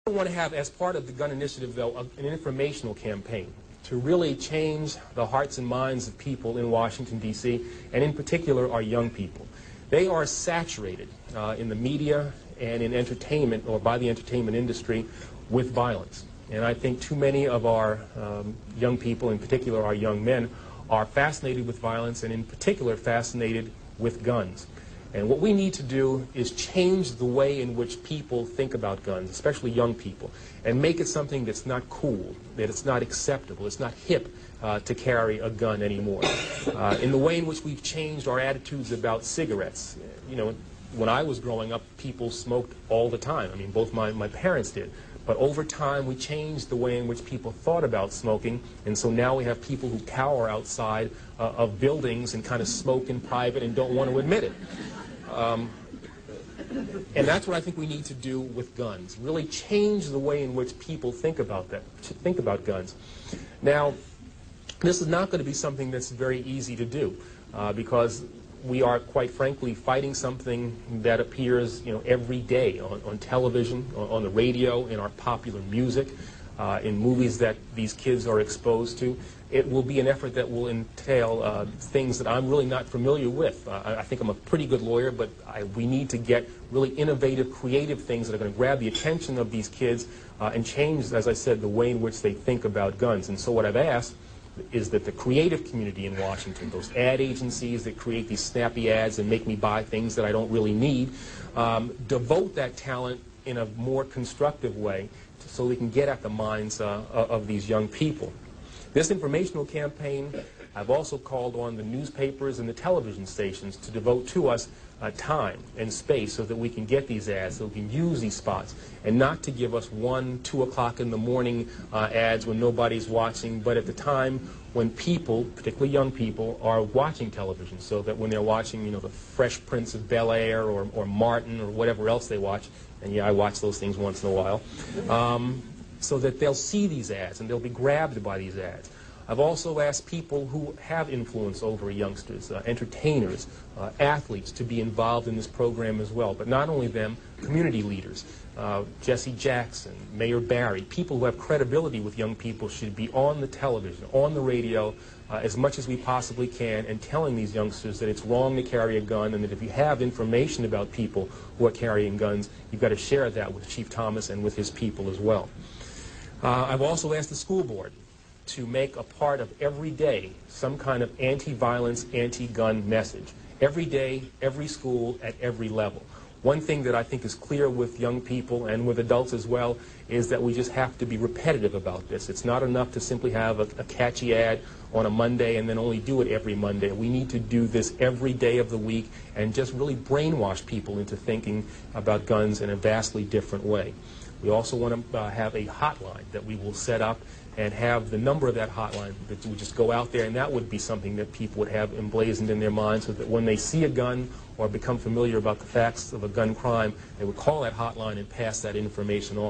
I want to have, as part of the gun initiative, though, an informational campaign to really change the hearts and minds of people in Washington, D.C., and in particular our young people. They are saturated in the media and in entertainment, or by the entertainment industry, with violence. And I think too many of our young people, in particular our young men, are fascinated with violence, and in particular fascinated with guns. And what we need to do is change the way in which people think about guns, especially young people, and make it something that's not cool, that it's not acceptable, it's not hip to carry a gun anymore. In the way in which we've changed our attitudes about cigarettes. You know, when I was growing up, people smoked all the time. I mean, both my parents did. But over time, we changed the way in which people thought about smoking, and so now we have people who cower outside of buildings and kind of smoke in private and don't want to admit it. And that's what I think we need to do with guns, really change the way in which people think about guns. Now, this is not going to be something that's very easy to do, because we are, quite frankly, fighting something that appears, you know, every day on television, on the radio, in our popular music, in movies that these kids are exposed to. It will be an effort that will entail things that I'm really not familiar with. I think I'm a pretty good lawyer, but we need to get really innovative, creative things that are going to grab the attention of these kids and change, as I said, the way in which they think about guns. And so what I've asked is that the creative community in Washington, those ad agencies that create these snappy ads and make me buy things that I don't really need, devote that talent in a more constructive way so we can get at the minds of these young people. This informational campaign, I've also called on the newspapers and the television stations to devote to us time and space so that we can get these ads, so we can use these spots, and not to give us 1, 2 o'clock in the morning ads when nobody's watching, but at the time when people, particularly young people, are watching television, so that when they're watching, you know, the Fresh Prince of Bel-Air or Martin or whatever else they watch, and yeah, I watch those things once in a while, so that they'll see these ads and they'll be grabbed by these ads. I've also asked people who have influence over youngsters, entertainers, athletes, to be involved in this program as well. But not only them, community leaders, Jesse Jackson, Mayor Barry, people who have credibility with young people should be on the television, on the radio, as much as we possibly can, and telling these youngsters that it's wrong to carry a gun, and that if you have information about people who are carrying guns, you've got to share that with Chief Thomas and with his people as well. I've also asked the school board to make a part of every day some kind of anti-violence, anti-gun message. Every day, every school, at every level. One thing that I think is clear with young people and with adults as well is that we just have to be repetitive about this. It's not enough to simply have a catchy ad on a Monday and then only do it every Monday. We need to do this every day of the week and just really brainwash people into thinking about guns in a vastly different way. We also want to have a hotline that we will set up and have the number of that hotline that would just go out there, and that would be something that people would have emblazoned in their minds so that when they see a gun or become familiar about the facts of a gun crime, they would call that hotline and pass that information on.